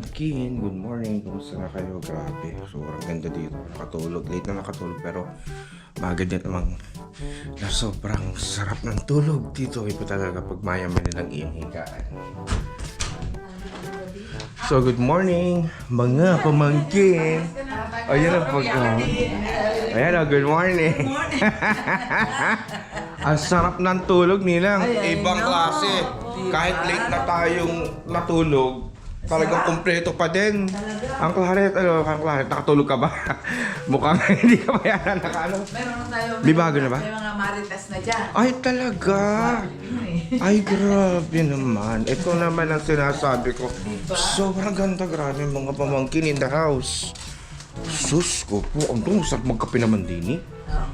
pamangkin, good morning. Kumusta na kayo? Grabe, sobrang ganda dito. Nakatulog, late na nakatulog pero maaga din namang na sobrang sarap ng tulog dito. Iba talaga pag mayaman nilang iyong higaan. So good morning mga pamangkin. Ayan ang ayan o, good morning. Ang sarap ng tulog nilang. Ibang klase. Kahit late na tayong natulog, talagang kumpleto pa din. Ang Claret, nakatulog ka ba? Mukhang hindi ka ba yan nakaano? Meron tayo. May bago na ba? May mga marites na dyan. Ay talaga. Ay grabe naman. Ito naman ang sinasabi ko. Sobrang ganda, grabe mga pamangkin in the house. Sus ko po, ang sarap magkape naman din eh.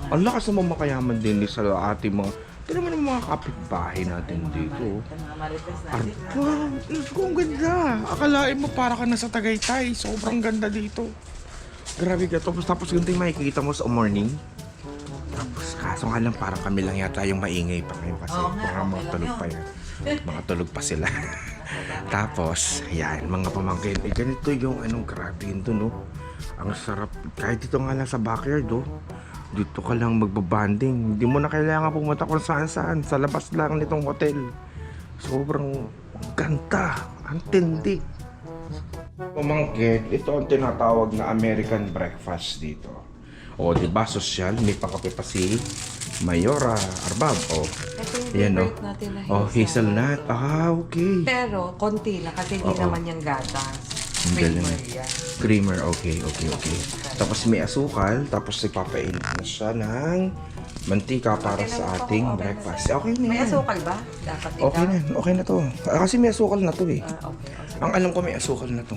Ang lakas naman makayaman din sa ating mga, ito naman ang mga kapitbahay natin dito. Mga marites na dyan. Wow, Diyos ko, ang ganda. Akalain mo para ka nasa Tagaytay. Sobrang ganda dito. Grabe ka. Tapos ganito yung makikita mo sa morning. Tapos kaso nga lang parang kami lang yata yung maingay pa ngayon kasi parang mga tulog pa yan. Mga tulog pa sila. Tapos, yan, mga pamangkin. Ganito yung grabe yun doon, no? Ang sarap. Kahit dito nga lang sa backyard, oh. Dito ka lang magbabanding. Hindi mo na kailangan pumunta kung saan-saan. Sa labas lang nitong hotel. Sobrang ganda. Ang tindi. Pamangkin, ito ang tinatawag na American breakfast dito. O, diba, sosyal? May pangkape pa si Mayora Arbab. O, yan, o. O, hazelnut. Ah, okay. Pero, konti lang kasi hindi naman yung gatas. Ang galing. Creamer yan. Creamer, okay. Tapos may asukal, tapos ipapainit na siya ng mantika para sa ating breakfast. Okay na May yan. asukal ba? Dapat ikaw? Okay na to. Kasi may asukal na to eh. Okay. Ang alam ko may asukal na to.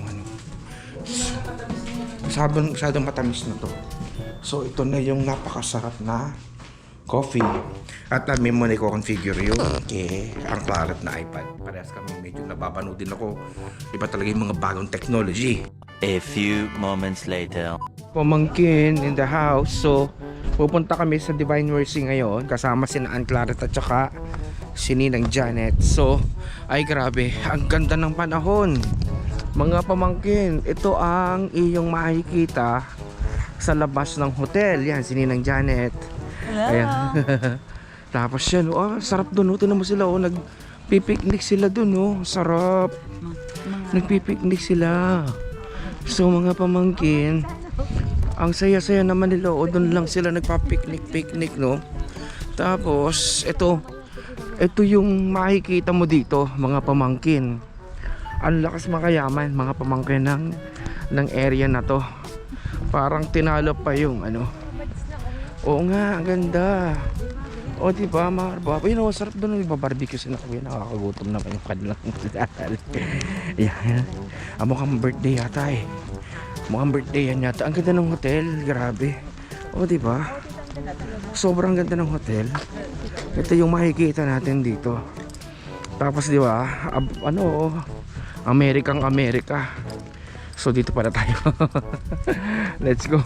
Masyadong matamis na to. So ito na yung napakasarap na coffee. At may muna i-configure yung ang Claret na iPad. Parehas kami medyo nababanood din ako. Iba talaga yung mga bagong technology. A few moments later. Pamangkin in the house. So pupunta kami sa Divine Mercy ngayon. Kasama si Aunt Claret at saka si Ninang Janet. So ay grabe, ang ganda ng panahon. Mga pamangkin, ito ang iyong makikita sa labas ng hotel. Yan, si Ninang Janet. Ayan. Tapos yan, sarap doon. Tingnan mo sila, nagpipiknik sila doon. Sarap. Nagpipiknik sila. So mga pamangkin, ang saya-saya naman nila. Doon lang sila nagpapiknik-piknik, no? Tapos, ito yung makikita mo dito, mga pamangkin. Ang lakas makayaman, mga pamangkin ng area na to. Parang tinalo pa yung oo nga, ang ganda. O diba, marba. Yun, sarap doon. Barbecue sila kuya. Nakakagutom naman yung kanilang dal. Yan. Mukhang birthday yata eh. Mukhang birthday yan yata. Ang ganda ng hotel. Grabe. O diba? Sobrang ganda ng hotel. Ito yung makikita natin dito. Tapos diba, America. So dito para tayo. Let's go.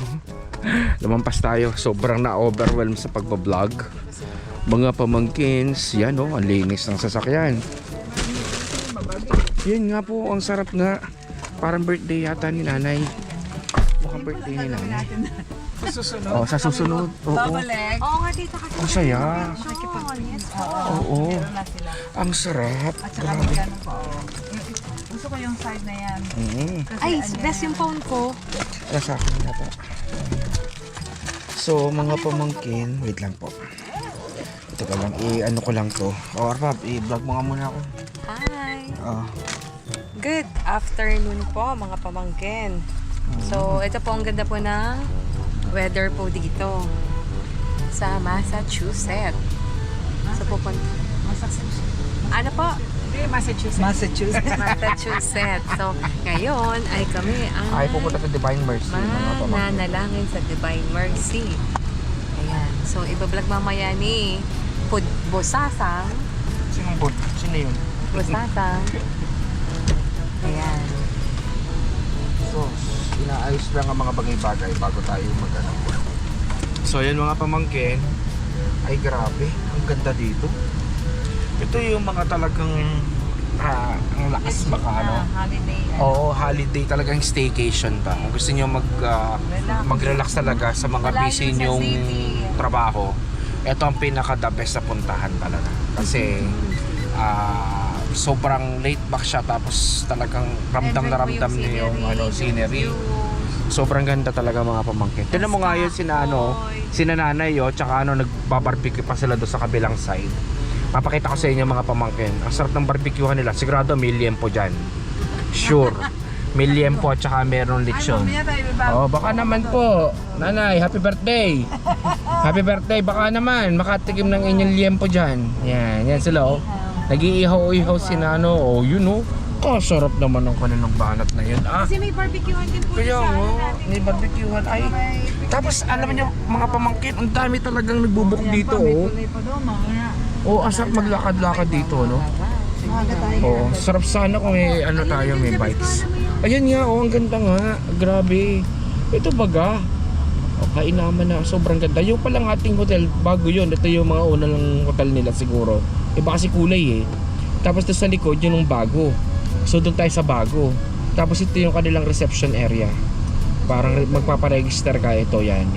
Lumampas tayo. Sobrang na-overwhelm sa pagbablog. Mga pamangkins, yan ang linis ng sasakyan. Yan nga po, ang sarap nga. Parang birthday yata ni nanay. Mukhang birthday ni nanay. Sa susunod. Oo. Oo nga, dito kasi. Ang saya. Oo. Ang sarap. Grabe. Gusto ko yung side na yan. Ay, best yung phone ko. Nasa akin na po. So, mga pamangkin, wait lang po. Ito ka lang, ko lang to. Arbab, i-vlog mo nga muna ako. Hi. Good afternoon po, mga pamangkin. So, ito po ang ganda po ng weather po dito sa Massachusetts. So, pupunta. Ano po? Massachusetts. So, ngayon ay kami Ay, pupunta sa Divine Mercy. Mga pamangkin. mananalangin sa Divine Mercy. Ayan. So, ibablog mamaya ni Bosasang. Sino yun? Bosasang. Ayan. So, inaayos lang ang mga bagay-bagay bago tayo mag-ano. So, yan mga pamangkin. Ay, grabe. Ang ganda dito. Ito yung mga talagang ang lakas baka ano. Holiday. Oo, holiday talagang staycation ba. Kung gusto niyo mag-relax talaga sa mga Malayo busy sa niyong city. trabaho, ito ang pinaka-the best na puntahan talaga. Kasi sobrang laid back siya, tapos talagang ramdam na ramdam niyo yung scenery. Sobrang ganda talaga mga pamangkin. Tignan mo nga yun sina nanay tsaka nagbabarbecue pa sila doon sa kabilang side. Papakita ko sa inyo mga pamangkin. Ang sarap ng barbecuehan nila. Sigurado may liempo dyan. Sure. May liempo at saka meron lechon. Oh, baka naman po. Nanay, happy birthday. Happy birthday. Baka naman makatikim ng inyong liempo dyan. Yan sila Nag-iihaw-ihaw si Nano. Oh, yun kasarap naman ng kanilang banat na yun. Kasi may barbecuehan din po Kaya sa nga, natin. may barbecuehan. Ay, tapos alam niyo mga pamangkin, ang dami talagang nagbubuk dito. Ang sarap maglakad-lakad dito, no? Sarap sana kung may tayo, may bikes. Ayan nga, ang ganda nga. Grabe. Ito baga. Kainaman na, sobrang ganda. Yung palang ating hotel, bago yun. Ito yung mga unang hotel nila siguro. Iba kasi kulay Tapos doon sa likod, yun yung bago. So doon tayo sa bago. Tapos ito yung kanilang reception area. Parang magpaparegister ka. Ito yan.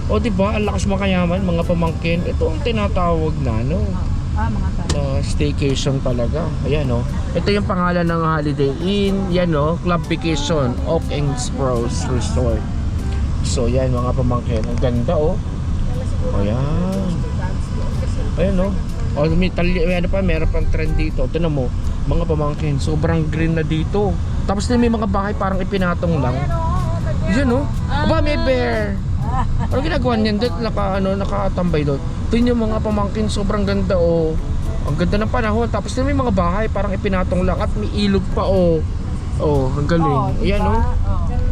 O diba, ang lakas makayaman mga pamangkin. Ito ang tinatawag na staycation talaga. Ayan Ito yung pangalan ng Holiday Inn. Yan Club Vacation Oak Pros Resort. So yan mga pamangkin. Ang ganda Ayan meron pang trend dito. Tignan mo, mga pamangkin, sobrang green na dito. Tapos may mga bahay parang ipinatong lang. Yan Aba, may bear. Ano ginagawa niyan doon? Nakatambay doon. Tingnan yung mga pamangkin, sobrang ganda Ang ganda ng panahon. Tapos may mga bahay parang ipinatong lang at may ilog pa ang galing. Ayan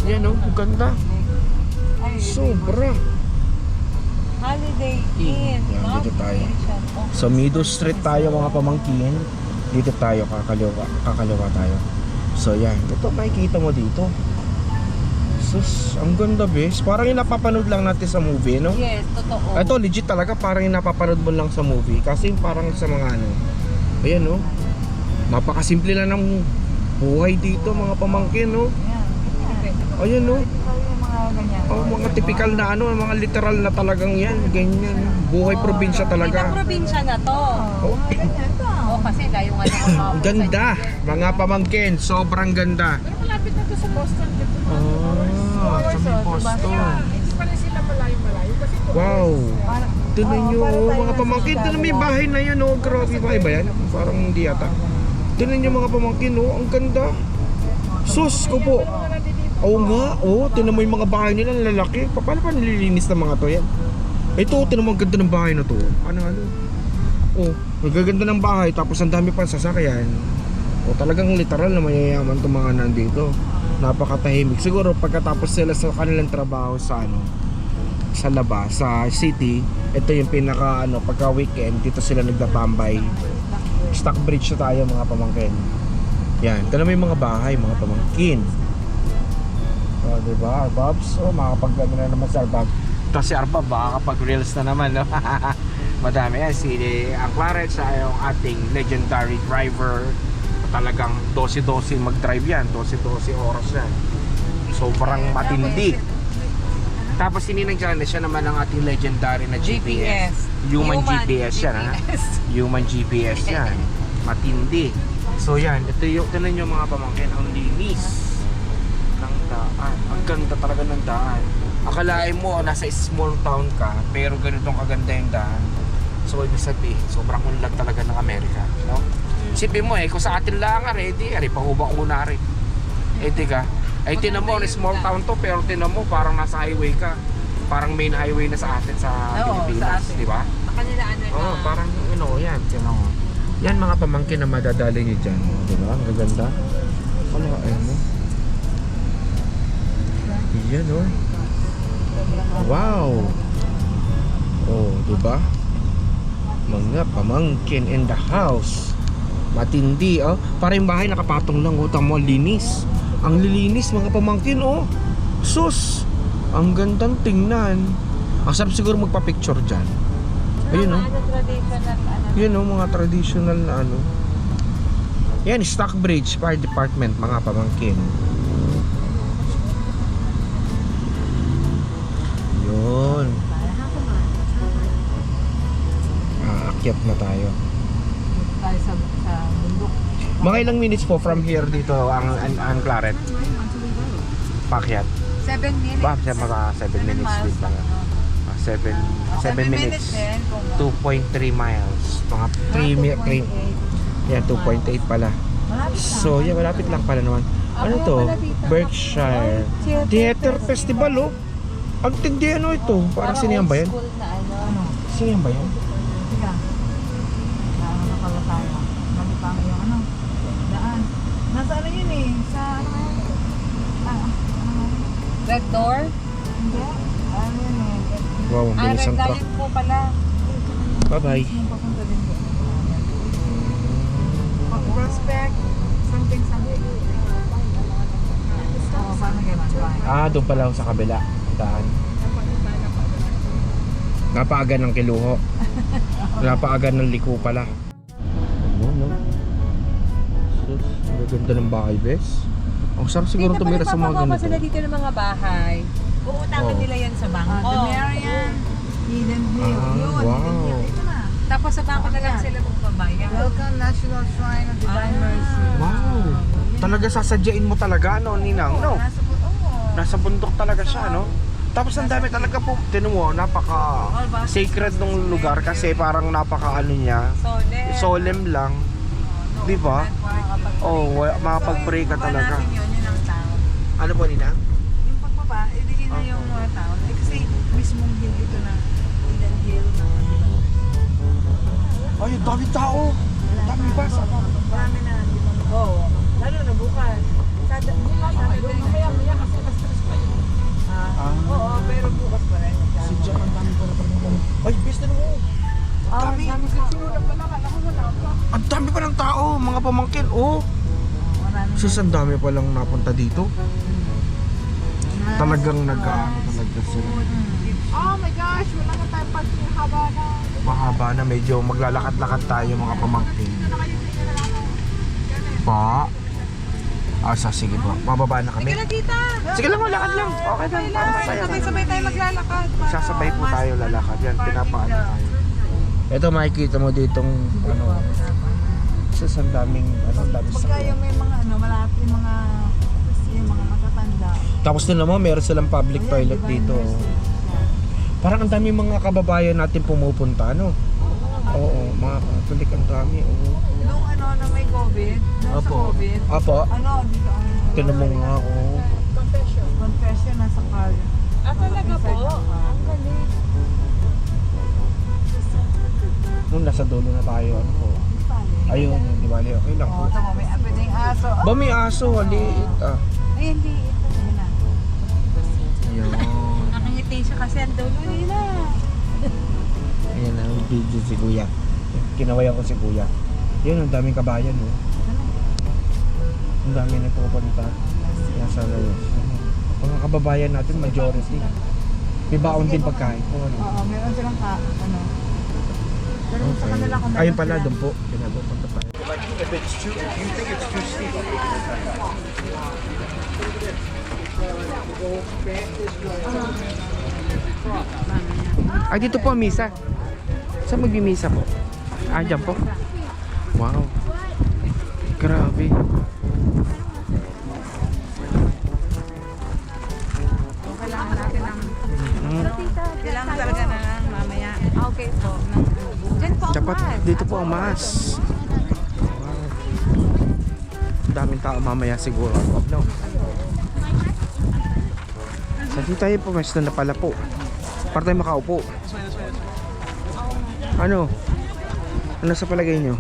Yan ang ganda. Sobra. Holiday Inn. Yan, dito tayo. Sa Meadow Street tayo mga pamangkin. Dito tayo, kakaliwa tayo. So yan, ito makikita mo dito. Sus, ang ganda bes. Parang yung napapanood lang natin sa movie, no? Yes, totoo. Ito legit talaga, parang yung napapanood mo lang sa movie. Kasi parang sa mga ayan napakasimple lang ng buhay dito mga pamangkin, Ayan mga typical na mga literal na talagang yan, ganyan. Buhay probinsya talaga. Ibang probinsya na to. Kasi layo nga na Ganda, mga pamangkin, sobrang ganda. Pero malapit na to sa Boston. Sa may Boston. Hindi pa rin sila malayo-malayo. Kasi Wow. Tignan nyo, mga pamangkin, tignan mo yung bahay na yan, grabe, bahay ba yan? Parang hindi yata. Tignan nyo mga pamangkin, ang ganda. Sus ko po. Oo nga, tignan mo yung mga bahay nila, lalaki. Paano pa nililinis ng mga to yan? Ito, tignan mo ang ganda ng bahay na to. Nagaganda ng bahay, tapos ang dami pang sasakyan. Talagang literal na mayayaman itong mga nandito. Napakatahimik. Siguro pagkatapos sila sa kanilang trabaho sa sa labas, sa city, ito yung pinaka pagka weekend, dito sila nagtatambay. Stockbridge na tayo mga pamangkin. Yan, tignan mo yung mga bahay, mga pamangkin. Diba, Arbabs? Makakapag na naman si Arbab. Ito si Arbab, baka kapag-reels na naman, Madami yan, ang Clarence ay yung ating legendary driver. Talagang 12-12 mag-drive yan, 12-12 oras yan. Sobrang matindi. Tapos sininang dyan, siya naman ang ating legendary na GPS. Human GPS yan, Human GPS yan. Matindi. So yan, ito yung, tinan nyo mga pamangkin, ang linis ng daan. Ang ganda talaga ng daan. Akalain mo, nasa small town ka, pero ganitong kaganda yung daan. So ibig sabihin, sobrang unlad talaga ng Amerika, no? Isipin mo kung sa atin lang ready, pahubak muna rin. Tika, tinan mo, small town to, pero tinan mo, parang nasa highway ka. Parang main highway na sa atin sa Pilipinas, di ba? Parang yan, tinan mo. Yan mga pamangkin na madadali nyo dyan, di ba? Ang ganda. Ayun mo. Yan Wow. Di ba? Mga pamangkin in the house. Matindi Parang yung bahay nakapatong lang tamo, linis. Ang lilinis mga pamangkin Sus. Ang gandang tingnan. Ang sarap siguro magpa-picture dyan. Ayun traditional Yun mga traditional na Yan, Stockbridge Fire Department, mga pamangkin. Yun. Aakyat na tayo. Tayo sa bundok. Mga ilang minutes po from here dito ang Claret? Pakyat. 7 minutes. Ba, siya mga 7 minutes miles din pala. lang, 7 minutes. din. 2.3 miles. Mga 3 yeah, 2.8 pala. So, yeah, malapit lang pala naman. Ano to? Berkshire Theater Festival, oh. Ang tindi, ano ito? Parang sinihan ba yan? School na ano. Sinihan ba yan? Sige. Ano na pala tayo? Nalipang yung ano? Daan. Nasa ano yun eh? Sa ano? Red door? Hindi. Ano yun eh? Wow, ang bilis ang truck. po pala. Bye-bye. Yung papunta din doon. Prospect. Something. Oo, paano gano'n? Doon pala ako sa kabila. Daan. Napaaga ng Kiluho. Napaaga ng Liko pala. Ano, no? Sus, ang ganda ng bahay, bes. Ang sarap siguro tumira sa mga ganito. sila dito ng mga bahay. Uutangan Oh. nila yan sa bangko. The Marian, Eden Hill. Yun, wow. Eden Hill. Ito na. Tapos sa bangko na lang sila magbabayad. Welcome National Shrine of Divine Mercy. Wow. Talaga sasadyain mo talaga, no, Ninang, no? Nasa bundok. Nasa bundok talaga siya, no? Tapos ang dami talaga po, tinan mo, napaka sacred ng lugar kasi parang napaka ano niya, solemn lang. Di ba? Oh, makapag-pray ka talaga. Yun ang tao. Ano po, Ninang? Yung pagbaba, ibigin na yung mga tao. Kasi mismong hill ito na Eden Hill na. Ay, ang dami tao. Dami ba? Marami na. Oo. Lalo na bukas. Mamaya kasi alas 3 pa yun. Oo, pero bukas pa rin. Sidya, ang dami pala talaga. Ay, best na mo. Ang dami. Sinulog pa lang, alam ko wala pa. Ang dami pa ng tao, mga pamangkin. Oh, sus, ang dami palang napunta dito. Talagang nag-ano talaga sila. Oh my gosh, wala na tayong parking, haba na. Mahaba na, medyo maglalakad-lakad tayo mga pamangkin. Pa? Sige po, bababa na kami. Tita! Sige lang, lakad lang. Okay lang, para masaya. Sabay-sabay tayo maglalakad. Sasabay po tayo lalakad. Yan, pinapaano tayo. Ito makikita mo ditong ano, ang daming Pagka sakyan. yung may mga ano, malapit yung mga matatanda. Tapos din naman, meron silang public toilet dito. Parang ang dami mga kababayan natin pumupunta, ano? Oo, mga Catholic ang dami. Oo. Nung ano na may COVID, nung sa Opo. COVID, Apo, ano, dito ang tinamong nga, oo. confession nasa car. Talaga po? Ang galing. Nung nasa dulo na tayo, ano po. Ayun, di ba? Okay lang po. Oo, tama, may apening aso. Ba, may aso, haliit ah. Ay, hindi. Ito na. Ayun. Nakangiti siya kasi ang dulo nila. Ayan na, yung video si Kuya. Kinawayan ko si Kuya. Yun, ang daming kabayan, no? Ang daming nagpupunta. Yan sa Reyes. Mga kababayan natin, majority. May baon din pagkain po, ano? Oo, meron silang ano. Pero sa Okay. kanila kung Ayun meron pala, sila- doon po. Pinapupunta tayo. If it's too, if you think it's too steep. Ay, dito po ang misa. Saan magmimisa po? Dyan po. Wow. Grabe. Kailangan natin ng... Mm. Kailangan talaga na mamaya. Okay po. Diyan po ang Dapat mas. dito po ang mas. Wow. Daming tao mamaya siguro. No. Sa dito tayo po, mas na pala po. Para tayo makaupo. Ano? Ano sa palagay nyo?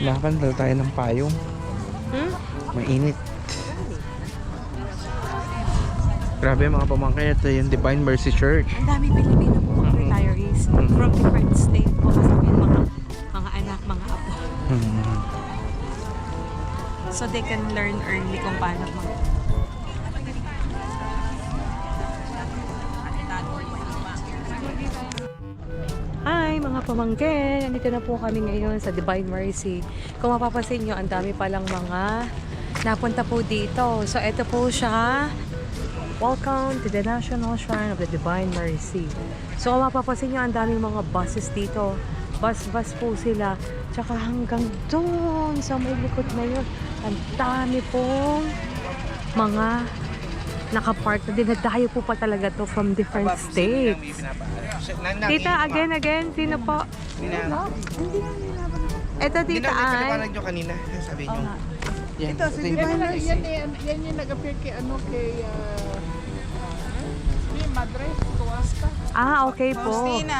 Kailangan dala tayo ng payong. Mainit. Grabe mga pamangkin, ito yung Divine Mercy Church. Ang dami Pilipino po mga retirees from different state po kasama yung mga anak, mga apo. So they can learn early kung paano Hi mga pamangkin! Nandito na po kami ngayon sa Divine Mercy. Kung mapapansin nyo, ang dami palang mga napunta po dito. So ito po siya. Welcome to the National Shrine of the Divine Mercy. So kung mapapansin nyo, ang daming mga buses dito. Bus po sila. Tsaka hanggang doon sa may likod na yun, ang dami pong mga nakapark na dinadayo po pa talaga to from different states. Tita, again, sino po? Ito tita ay. Pinapaliwanag nyo kanina. Sabi nyo. Yan. Ito, si Divine Mercy. Yan yung nag-appear kay Madre Tuwasta. Okay po. Faustina.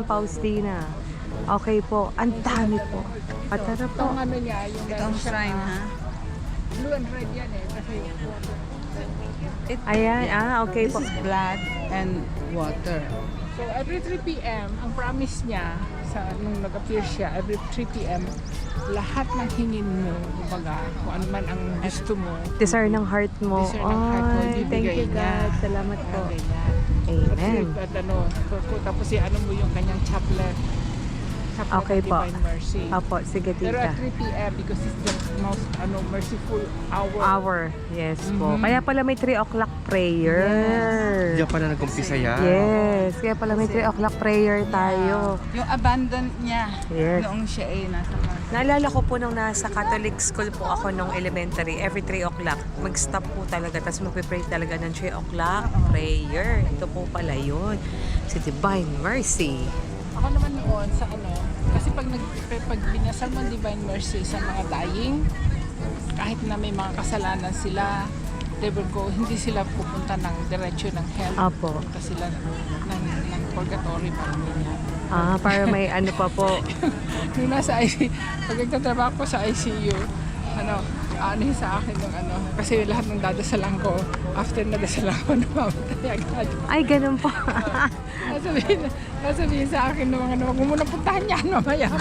Faustina. Okay po. Ang dami po. Patara po. Itong ano niya, yung Itong meron siyang, shrine, ha? blue and red yan kasi water. Ayan, okay This po. is blood and water. So every 3 p.m., ang promise niya nung nag-appear siya, every 3 p.m., lahat ng hingin mo, kumbaga, kung ano man ang gusto mo, Desire ng heart mo. Desire ng heart mo, Ay, thank ibibigay you niya. God. Salamat po. ganyan. Amen. Tapos ano mo yung kanyang chaplet. Okay ng po. Divine Mercy. Apo, sige Pero tita. at 3 p.m. because it's the most merciful hour. Yes po. Mhm. Kaya pala may 3 o'clock prayer. Diyan pa na nag-umpisa yan. Yes. Kaya pala may 3 o'clock prayer tayo. Yung abandon niya Yes. noong siya ay nasa Mars. Naalala ko po nung nasa Catholic school po ako nung elementary, every 3 o'clock, mag-stop po talaga, tapos magpipray talaga ng 3 o'clock prayer. Ito po pala yun. Si Divine Mercy. Ako naman noon sa kasi pag binasal mo ang Divine Mercy sa mga dying, kahit na may mga kasalanan sila, they will go, hindi sila pupunta ng diretsyo ng hell. Apo. Pupunta sila ng purgatory, parang ganyan. Para may ano pa po. Nung nasa pag nagtatrabaho ko sa ICU, sa akin yung kasi lahat ng dadasalan ko, after nadasalan ko, namamatay agad. Ay, ganun po. Nasabihin sa akin ng mga huwag mo muna puntahan yan, mamaya mo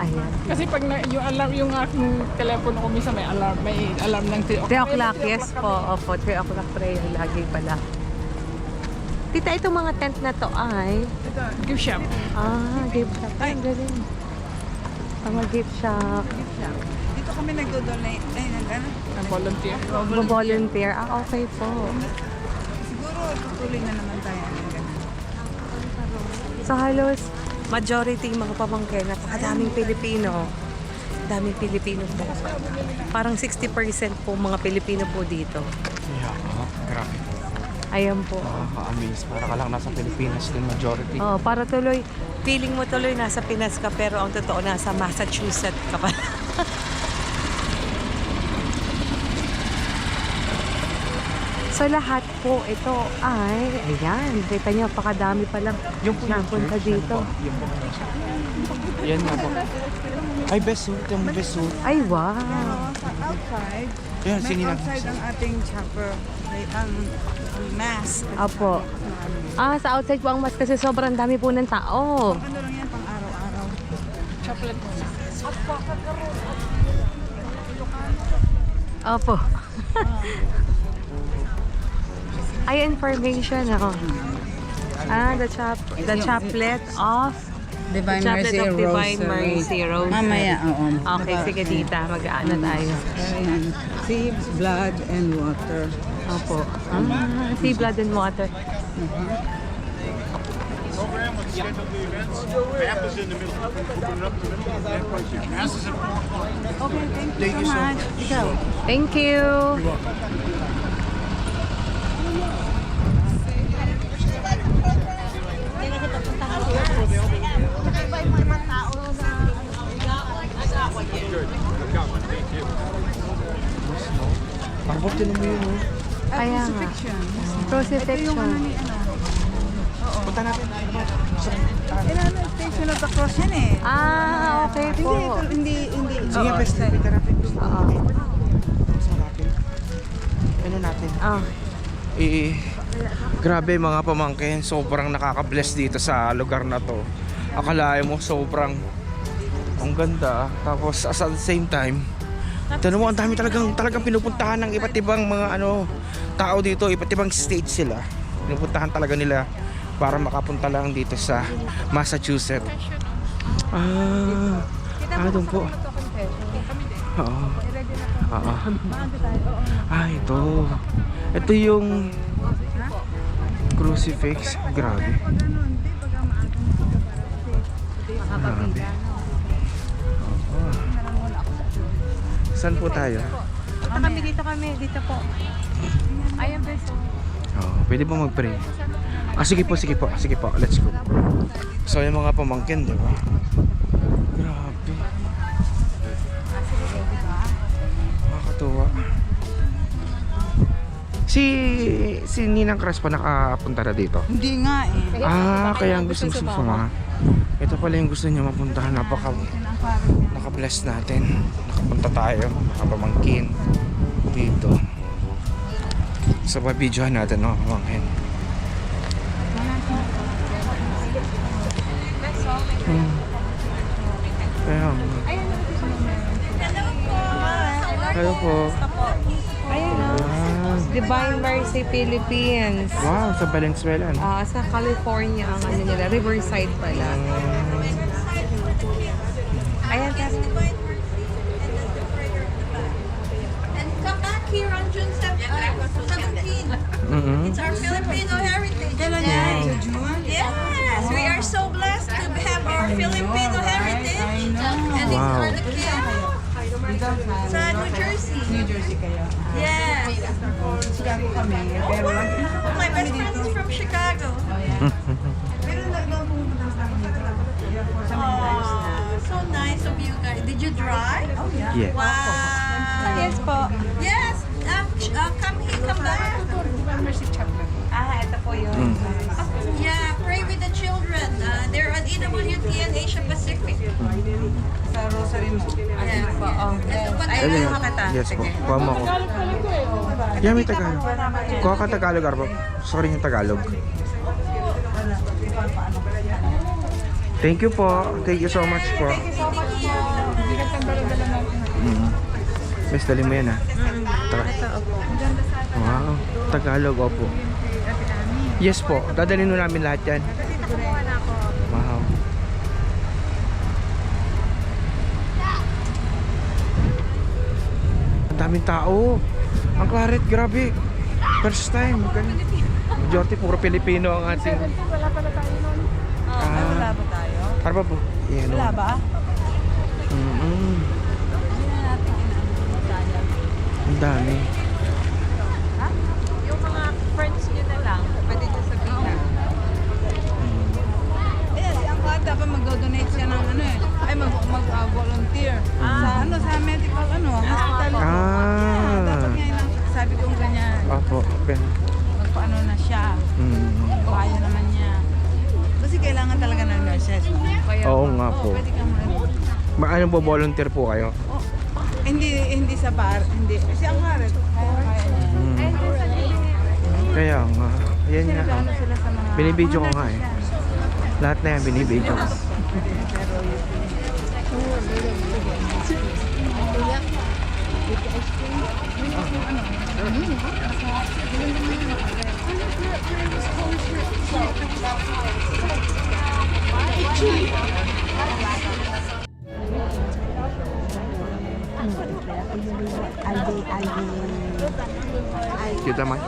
Ayan. Kasi pag yung alarm, yung aking telepono ko minsan may alarm ng 3 o'clock. 3 o'clock, yes po. Opo, 3 o'clock prayer lagi pala. Tita, itong mga tent na to ay... Gift shop. Gift shop. Ay, ang galing. Mga gift shop. Dito kami nagdo-donate. Ay, Volunteer. Volunteer. Okay po. siguro tutuloy na naman tayo. So halos majority mga pamangkin, napakadaming Pilipino. Daming Pilipino po. Parang 60% po mga Pilipino po dito. Yeah, grabe. Ayan po. Nakaka-amaze. Para ka lang nasa Pilipinas din majority. Para tuloy, feeling mo tuloy nasa Pinas ka, pero ang totoo nasa Massachusetts ka pa. So lahat po ito ay, ayan, kita nyo, pakadami pa lang Yung po yung napunta church, dito. ano po? Yung po yung nasa. Yan nga po. Ay, besut. Yung besut. Ay, wow. Outside, Yan, may sinilang. outside ang ating chapel. May ang mass. Apo. Sa outside po ang mas kasi sobrang dami po ng tao. Ano lang yan pang araw-araw. Chocolate mo. Opo. Ay, information ako. The chaplet of Divine Chaplet Mercy of Divine Rosary. Mercy Rosary. Mamaya, oo. Okay, sige tita, mag-ano tayo. Ayan. Seeds, blood, and water. Opo. Sea, blood, and water. Okay, thank you so much. Ikaw. Thank you. Parang tinan mo yun, oh. Kaya nga. Crucifixion. Ito yung Crucifixion. ano ni ano. Oo. Punta natin. Station of the Cross yan eh. Ah, okay po. Hindi. Sige, best. Punta natin. Oo. Gusto natin. Ano natin? Ah. Grabe mga pamangkin, sobrang nakaka-bless dito sa lugar na to. Akalain mo sobrang ang ganda, tapos at the same time, tanong mo, ang dami talagang pinupuntahan ng iba't ibang mga tao dito, iba't ibang state sila. Pinupuntahan talaga nila para makapunta lang dito sa Massachusetts. Doon po. Oo. Oo. Ito. Ito yung crucifix. Grabe. Grabe. Oo. Saan po tayo? Dito kami. Dito po. Ayan, beso. Pwede ba mag-pray? Sige po. Let's go. So yung mga pamangkin, di ba? Grabe. Nakakatuwa. Si Ninang Crespo nakapunta na dito. Hindi nga eh. Kaya ang gusto sumama. Ito pala yung gusto niya mapuntahan. Naka-bless natin. Nakapunta tayo, nakapamangkin dito. So babidyohan natin, no, pamangkin. Hello po. Ayun na. Divine Mercy Philippines. Wow, sa Valenzuela. Sa California ang ano nila, Riverside pala. Ayan, And come back here on June 17. It's our Filipino heritage. Yes, we are so blessed to have our Filipino heritage. And it's Wow. for the kids sa New Jersey. New Jersey kayo. Yes. Chicago kami. Pero My best friend is from Chicago. pero naglang pumunta sa amin dito. Sa Oh, so nice of you guys. Did you drive? Oh yeah. Yeah. Wow. Yes po. Yes. Come here, come back. Mercy Chapter. Ito po yun. Yeah, pray with the children. They're on EWT and Asia Pacific. Sa Rosary mo. Yeah. Ito pa Ayun tayo. yun. Yes po. Kuha mo ako. Yeah, may Tagalog. Kuha ka Tagalog, Arbo. Sorry yung Tagalog. Thank you po. Thank you so much po. Miss, dali mo yan ha. Tara. Wow. Tagalog, opo. Yes po. Dadalhin mo namin lahat yan. Wow. Ang daming tao. Ang Claret, grabe. First time. Majority, puro Pilipino ang ating... Wala pala tayo nun. Ay, wala ba tayo? Para ba po? Yan. Wala ba? Ang dami. Yung mga friends nyo na lang, pwede nyo sabihin. Eh, si Angkot dapat mag-donate siya ng mag-volunteer. Sa medical hospital. Dapat nga sabi kong ganyan. Opo. Magpaano na siya. Kaya naman niya. Kasi kailangan talaga ng nurses. Oo nga po. Pwede kang Ano po, volunteer po kayo? hindi sa bar, hindi. Si Angkot, kaya niya. Kaya nga. Yan nga. Ano sila sa mga... Binibidyo ko nga eh. Lahat na yan, binibidyo ko. Kita man.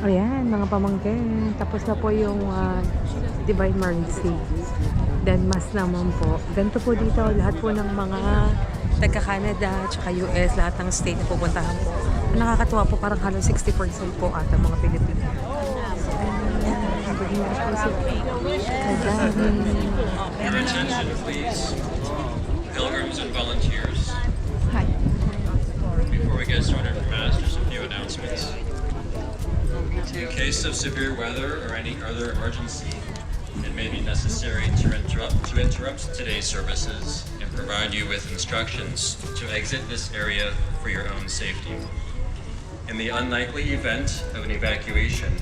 Ayan, mga pamangkin. Tapos na po yung Divine Mercy. Then, mas naman po. Ganito po dito, lahat po ng mga taga-Canada, tsaka US, lahat ng state na pupuntahan po. Ang nakakatuwa po, parang halos 60% po ata mga Pilipino. Your attention, please. Pilgrims and volunteers. Hi. Before we get started for Mass, just a few announcements. In case of severe weather or any other emergency, it may be necessary to interrupt today's services and provide you with instructions to exit this area for your own safety. In the unlikely event of an evacuation,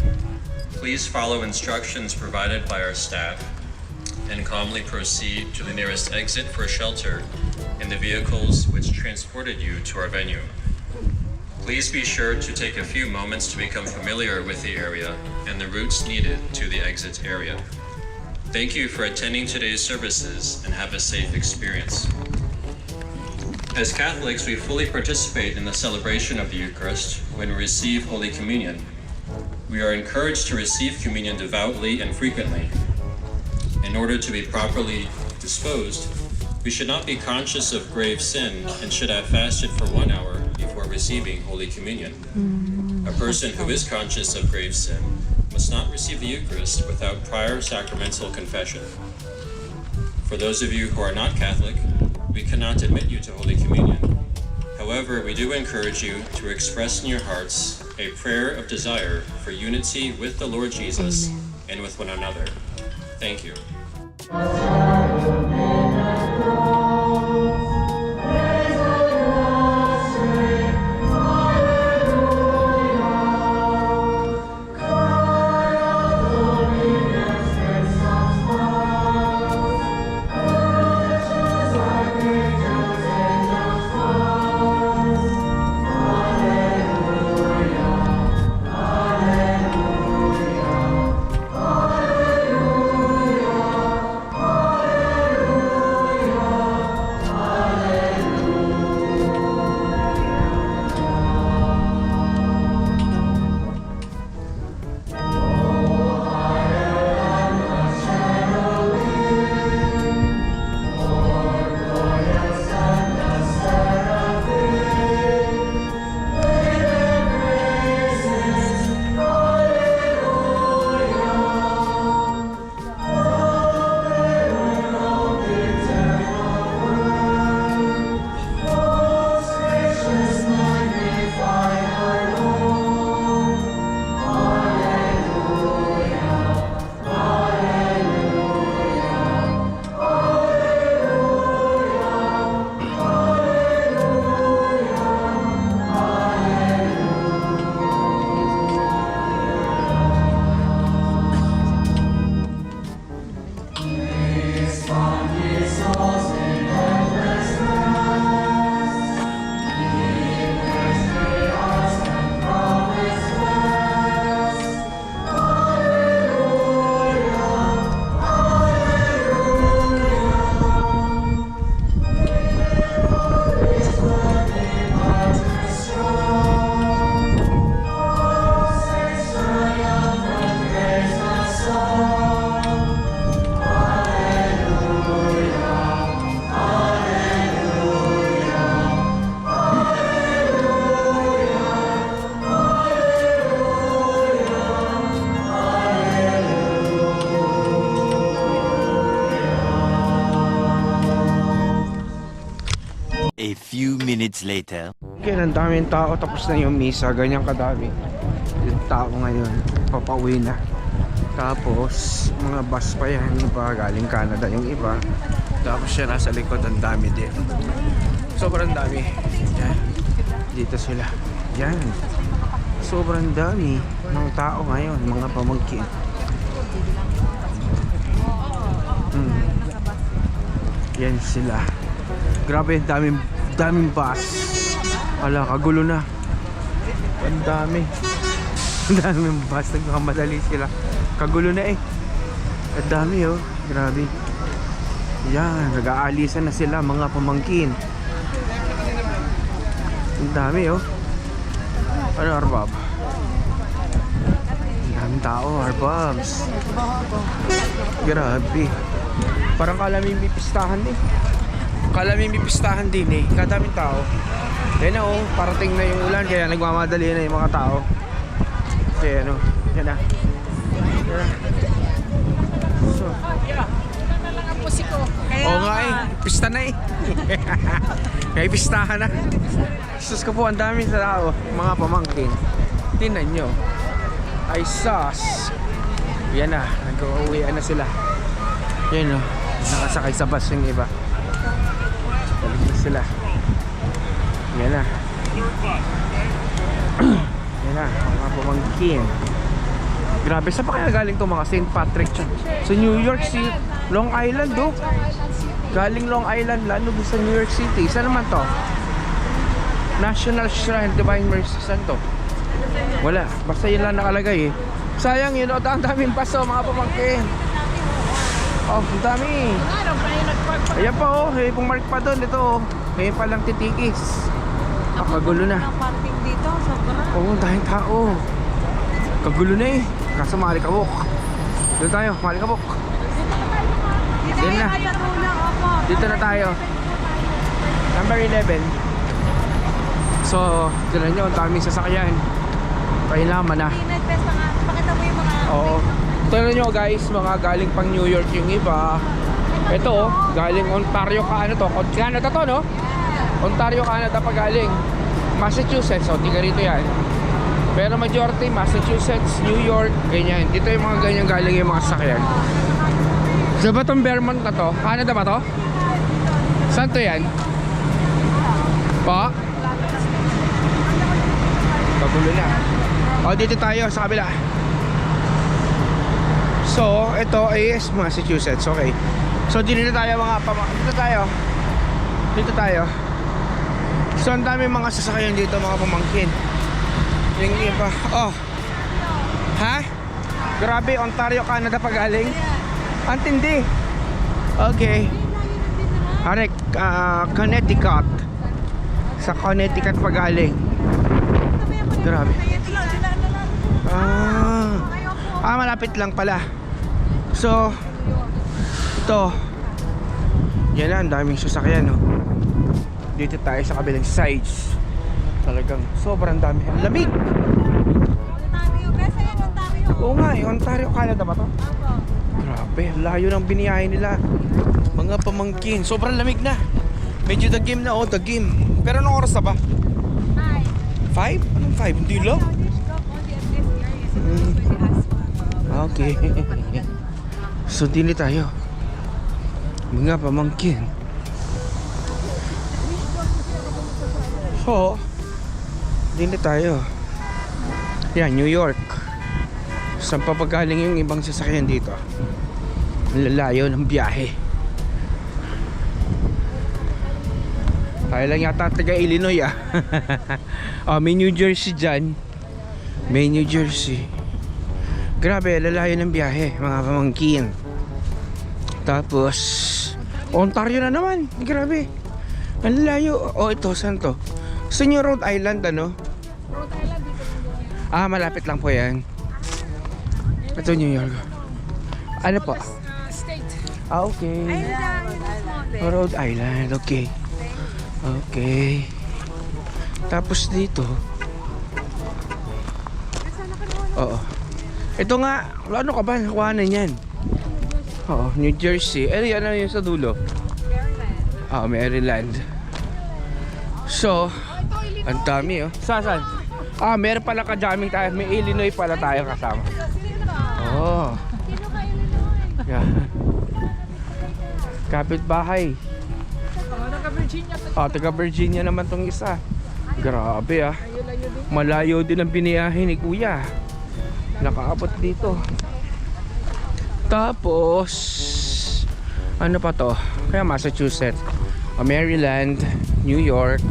please follow instructions provided by our staff and calmly proceed to the nearest exit for shelter in the vehicles which transported you to our venue. Please be sure to take a few moments to become familiar with the area and the routes needed to the exit area. Thank you for attending today's services and have a safe experience. As Catholics, we fully participate in the celebration of the Eucharist when we receive Holy Communion. We are encouraged to receive communion devoutly and frequently. In order to be properly disposed, we should not be conscious of grave sin and should have fasted for 1 hour before receiving Holy Communion. A person who is conscious of grave sin must not receive the Eucharist without prior sacramental confession. For those of you who are not Catholic, we cannot admit you to Holy Communion. However, we do encourage you to express in your hearts a prayer of desire for unity with the Lord Jesus and with one another. Thank you. A few minutes later. Okay, ang daming tao, tapos na yung misa, ganyan kadami yung tao ngayon, papauwi na. Tapos mga bus pa yan, yung iba galing Canada, yung iba tapos siya nasa likod, ang dami din, sobrang dami yan, dito sila yan, sobrang dami ng tao ngayon, mga pamangkin. Yan sila, grabe, daming bus. Ala, kagulo na. Ang daming bus, nagmamadali sila. Kagulo na eh. Ang dami oh, grabe. Yan, nag-aalisan na sila mga pamangkin. Ang dami oh. Ano, Arbab? Daming tao, Arbabs. Grabe. Parang kala may pistahan eh. Kala may pistahan din eh. Kadaming tao. Yan na oh, parating na yung ulan kaya nagmamadali na yung mga tao. Kasi ano, yan na. Yan na. So, na lang ang musiko. oo nga eh, pista na eh. May pistahan na. Sus ka po, ang dami sa tao. Mga pamangkin. Tingnan nyo. Ay sus. Yan na, nag-uwian na sila. Yan o, nakasakay sa bus yung iba. Balik na sila. Yan na. Yan na, mga pamangkin. Grabe, saan pa kaya galing to mga St. Patrick Church? Sa New York City, Long Island do. Galing Long Island, lalo doon sa New York City. Saan naman to? National Shrine Divine Mercy. Saan to? Wala, basta yun lang nakalagay eh. Sayang yun, ang daming paso mga pamangkin. Oh, ang dami. Ano pa yung nagpark pa? Ayan pa oh, may pumark pa doon. Ito oh, ngayon pa lang titikis. Kagulo na. Ang parking dito, sobra. Oo, dahil tao. Kagulo na eh. Kaso malikabok. Doon tayo, malikabok. Yan na. Dito na tayo. Number 11. So, tignan nyo, ang daming sasakyan. Kailangan na. Pakita mo yung mga... Oo. Tignan nyo guys, mga galing pang New York yung iba. Ito oh, galing Ontario, Canada to no? Ontario, Canada pa galing. Massachusetts, oh, tiga rito yan. Pero majority, Massachusetts, New York, ganyan. Dito yung mga ganyan galing yung mga sasakyan. Sa ba tong Vermont na to? Canada ba to? Saan to yan? Pa? Kagulo na. O, dito tayo sa kabila. So, ito is Massachusetts. Okay. So, dito tayo mga dito tayo. Dito tayo. So, ang dami mga sasakyan dito mga pamangkin. Yung iba. Oh. Ha? Grabe, Ontario, Canada pa galing. Ang tindi. Okay. Harek, Connecticut. Sa Connecticut pa galing. Grabe. Malapit lang pala. So, ito. Yan na, ang daming sasakyan, no? Dito tayo sa kabilang sides. Talagang sobrang dami. Ang lamig. Oo nga, Ontario, Canada ba to? Grabe, layo ng biniyahe nila. Mga pamangkin, sobrang lamig na. Medyo dagim na, oh, dagim. Pero anong oras na ba? 5? Anong 5? Hindi lang. Okay. So, dili tayo. Mga pamangkin. So, dili tayo. Yan, New York. Saan pa pagaling yung ibang sasakyan dito? Lalayo ng biyahe. Tayo lang yata taga Illinois ah. Oh, may New Jersey dyan. May New Jersey. Grabe, lalayo ng biyahe mga pamangkin. Tapos Ontario na naman. Grabe, ang layo. Oh, ito, saan to? Sa New Rhode Island, ano? Rhode Island dito lang. Malapit lang po yan. Ito New York. Ano po? State. Okay. Rhode Island, okay. Okay. Tapos dito. Oo. Ito nga, ano ka ba? Nakuhanan yan. Oo, New Jersey. Ano yun sa dulo? Maryland. Maryland. So, ang dami oh. Saan? Meron pala ka-jamming tayo. May Illinois pala tayo kasama. Oh. Yeah. Kapit-bahay. Taga-Virginia. Taga Virginia naman tong isa. Grabe ah. Malayo din ang biniyahe ni Kuya. Nakaabot dito. Tapos ano pa to? Kaya Massachusetts, Maryland, New York.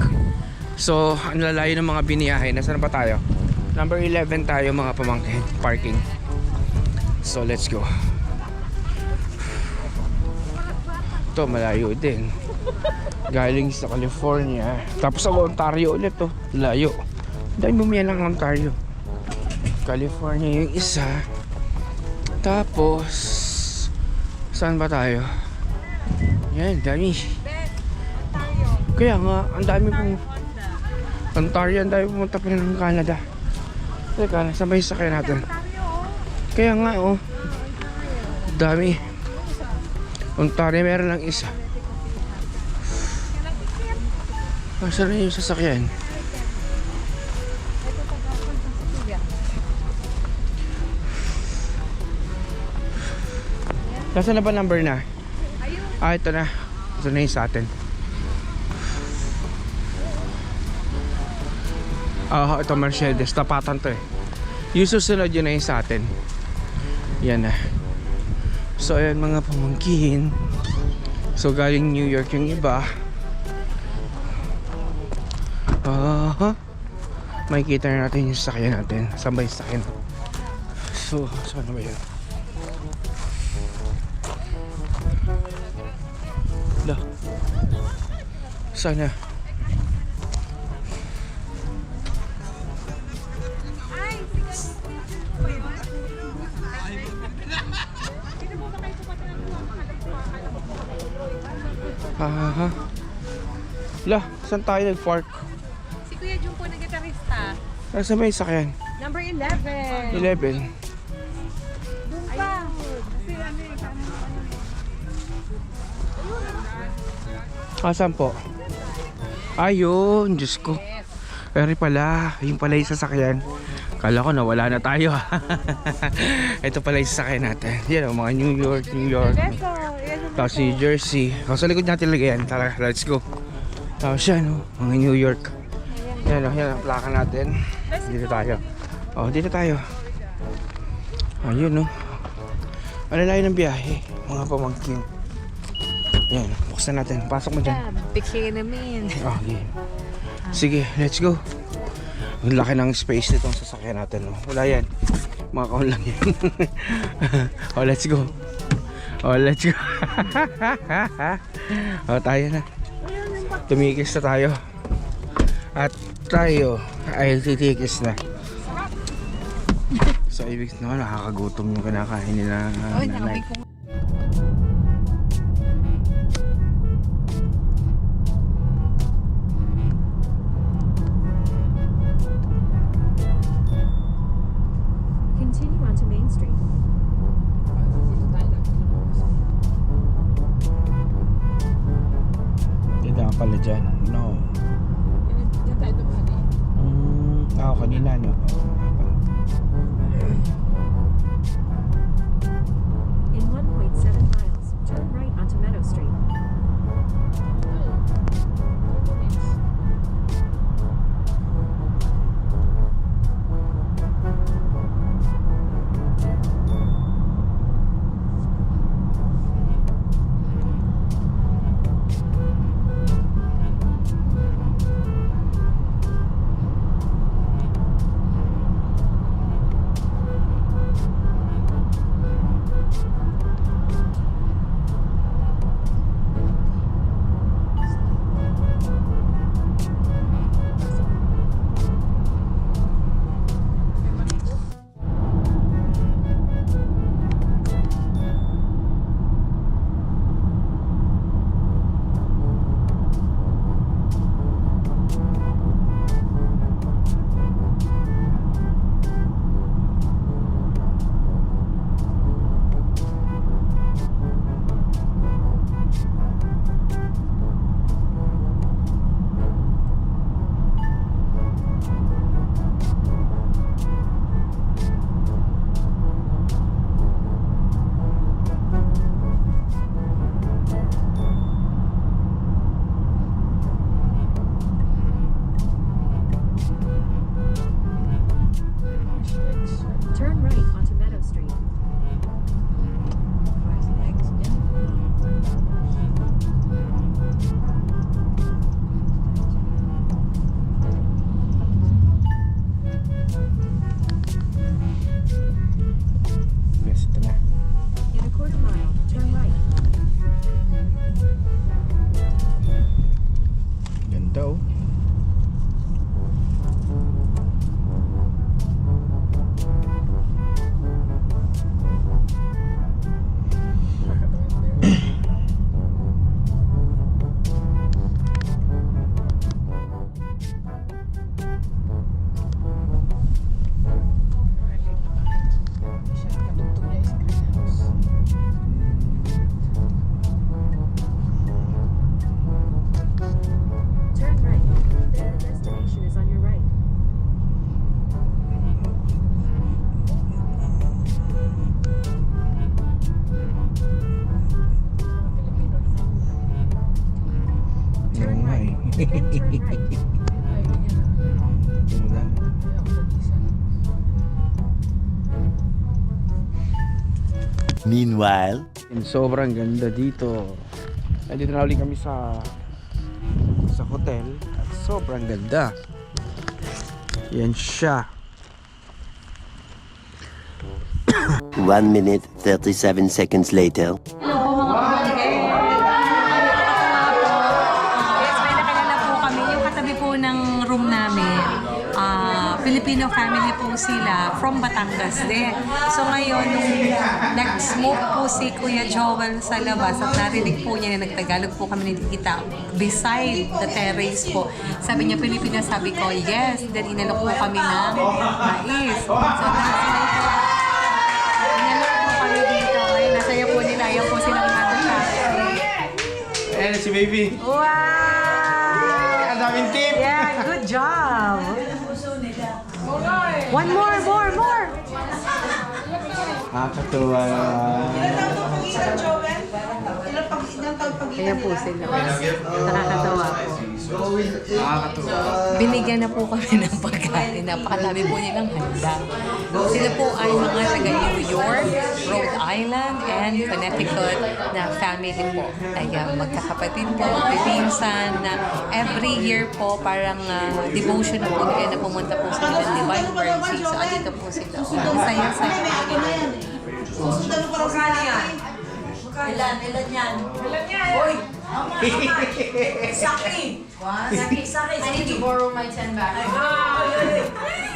So, ang lalayo ng mga biniyahe. Nasaan pa tayo? Number 11 tayo mga pamangkin. Parking. So, let's go. Ito, malayo din. Galing sa California. Tapos sa Ontario ulit to. Layo. Dahil bumaya ng Ontario. California yung isa. Tapos, saan ba tayo? Yan, dami. Kaya nga, ang dami pong Ontario, ang dami pumunta pa rin ng Canada. Teka, saan ba yung sakyan natin? Kaya nga, oh. Dami. Ontario, meron lang isa. Saan na yung sasakyan? Nasaan na ba number na? Ah, ito na. Ito na yung sa atin. Ito Mercedes. Tapatan to eh. Yung susunod yun na yung sa atin. Yan na. So ayan mga pamangkin. So galing New York yung iba. Makikita na natin yung sakyan natin. Saan ba yung sakyan? So, saan na ba yun? Lah. Sana. Lah, saan tayo nag-park? Si Kuya Jun po na gitarista. Saan ba yung sakyan? Number 11. 11. Doon pa. Saan po? Ayun, Diyos ko. Pero pala, yung pala yung sasakyan. Kala ko nawala na tayo. Ito pala yung sasakyan natin. Yan o, mga New York. Tapos New Jersey. Sa likod natin lagyan. Tara, let's go. Tapos yan o, mga New York. Yan o, yan ang plaka natin. Dito tayo. O, dito tayo. Ayun o. Alalayo ng biyahe. Mga pamangkin. Yan, buksan natin. Pasok mo dyan. Bikini namin. Okay. Sige, let's go. Ang laki ng space nitong sasakyan natin. No? Wala yan. Mga kaon lang yan. Oh, let's go. Oh, let's go. Oh, tayo na. Tumikis na tayo. At tayo ay titikis na. So, ibig naman nakakagutom yung kinakain nila nanay. Continue on to Main Street. Hindi na pala dyan. No. Yan tayo dumaan eh. Kanina no. In 1.7 miles, turn right onto Meadow Street. Meanwhile, Sobrang ganda dito. Nandito na ulit kami sa hotel at sobrang ganda. Yan siya. 1 minute 37 seconds later. Yes, may nakilala po kami. Yung katabi po ng room namin, Filipino family po sila from Batangas din. So ngayon, nung nag-smoke po si Kuya Joel sa labas at narinig po niya na nagtagalog po kami ni Tita beside the terrace po. Sabi niya Pilipina, sabi ko yes. Then inalok po kami ng mais. So that's why po, inalok po kami dito. Ngayon, nasaya po nila. Ayaw po silang nata-shopping. Ayan si baby. Wow! Ang daming tip. Yeah, good job. One more. Nakakatuwa. Kaya po sila. Nakakatawa po. Binigyan na po kami ng pagkain. Napakadami po nilang handa. Sila po ay mga taga New York, Rhode Island, and Connecticut na family po. Kaya magkakapatid po, magpipinsan na every year po parang devotion na po nila na pumunta po sa ng Divine Mercy. So, andito po sila. Ang saya-saya po nila. Ilan yan? Uy! Saki! Saki! I need to borrow my 10 back.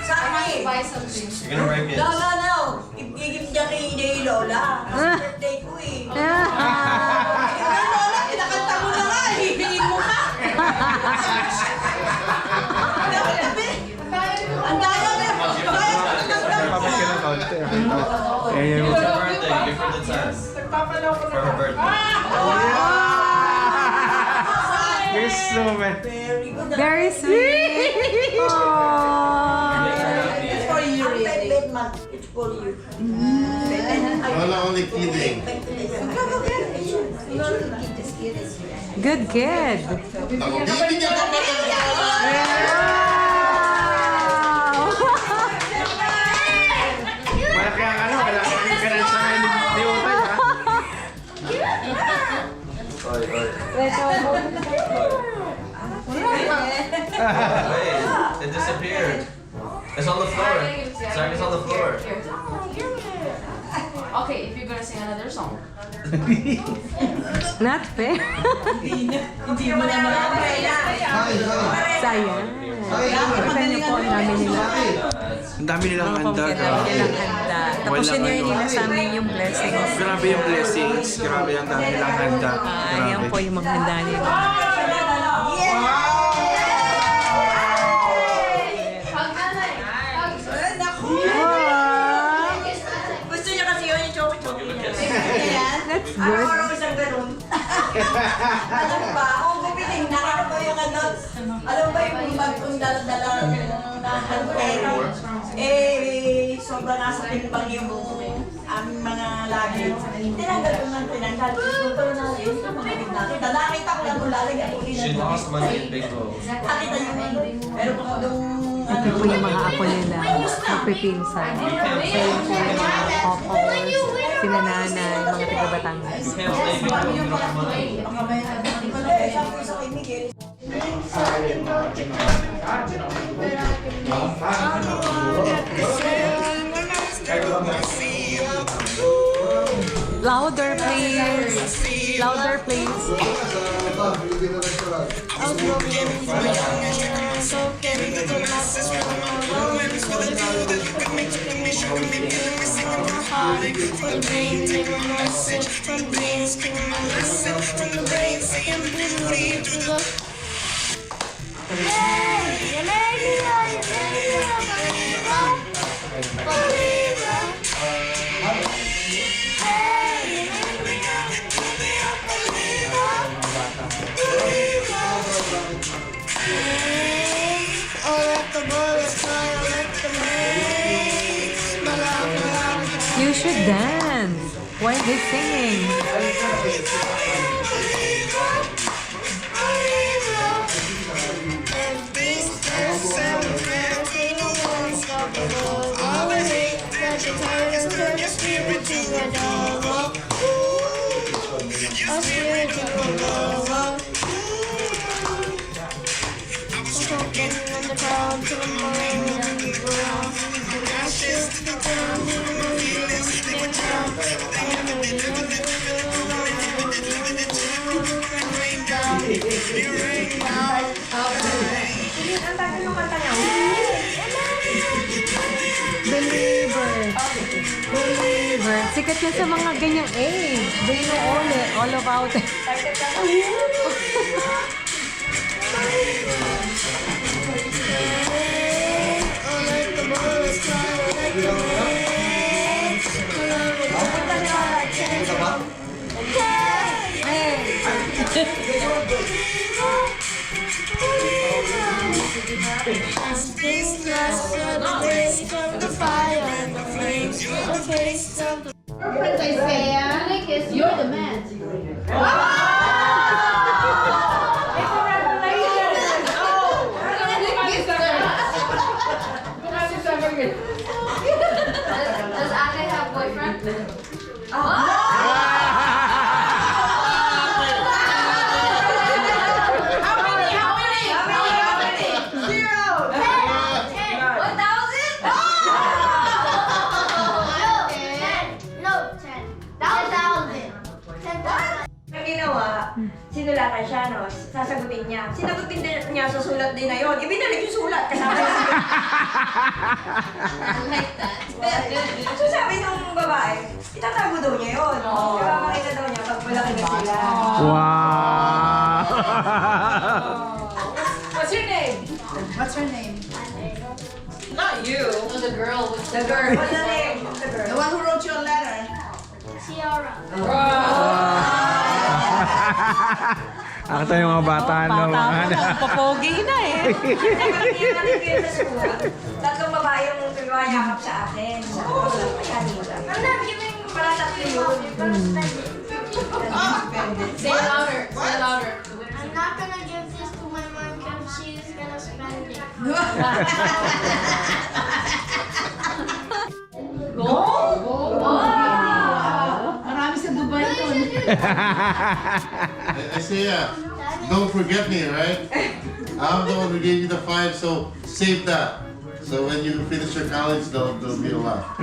Saki! Buy something. You're gonna write me. No. Igigim niya kay Lola. Kasi birthday ko eh. Lola, kinakanta mo na nga. Hihingin mo ka. Ang daya na. Papos ka ng kaunti. Ayan yung... It's her birthday. Give her the 10. For her birthday. You're so man. Very sweet! Aww. It's for you, really. It's for you. Lola only kidding. Good kid. Bibigyan ka pa ng Malaki ang ano, malaki ang ganun sa ngayon ni Utay ha. It disappeared. It's on the floor. Sorry, it's on the floor. Okay, if you're gonna sing another song. Not fair. Hindi mo na Sayang. Kita niyo po, ang dami nila. Ang dami nilang Mga handa. pamilya nilang handa. Tapos Walang sinare ano. nila sa amin yung blessings. Grabe yung blessings. Grabe ang dami nilang handa. Ayan po Grabe. yung mga handa nila. Gusto niya kasi yun yung choco-choco niya. That's good. Araw-araw siyang ganun. Alam ba? Kung gupitin, nakita ko yung ano, alam ba yung bagong dala-dala na handbag? Sobrang nasa timbang yung aming mga lagi. Tinanggal ko ng tinanggal. Gusto ko na yun. Nakita ko lang kung lalagyan ko She lost money in big roles. Nakita niyo pero kung doon Ito po yung mga apo nila. Magpipinsan. Kaya yung po yung mga couples, sila nanay, mga taga-Batangas. You can't stay big roles. You don't have money. Louder, please. Louder, please. You should dance while he's singing. Always that you're tired of a spiritual lover. A spiritual lover. Talking on the ground to the moon and the ground. And I should be down in the feeling down. Believer. Sikat yan sa mga ganyang age. They know all about it. You're the man. Does Ate have boyfriend? Ang ginawa, sinulatan siya, no? Sasagutin niya. Sinagutin din niya sa sulat din na yun. Ibinalik yung sulat kasama yung Like that. So sabi nung babae, itatago daw niya yun. Kaya makita daw niya pag malaki na sila. Wow! What's your name? What's her name? Not you. So the girl with The girl. What's the name of the The girl? one who wrote you a letter. Ciara. Ang tayo mga bata na mga Papogi na eh. Tatlong babae yung tumayakap sa akin. I'm giving para tatlo yun. Say it louder. Say it louder. I'm not gonna give this to my mom because she's gonna spend it. Marami sa Dubai doon. Isaiah, don't forget me, right? I'm the one who gave you the 5, so save that. So when you finish your college, there'll be a lot.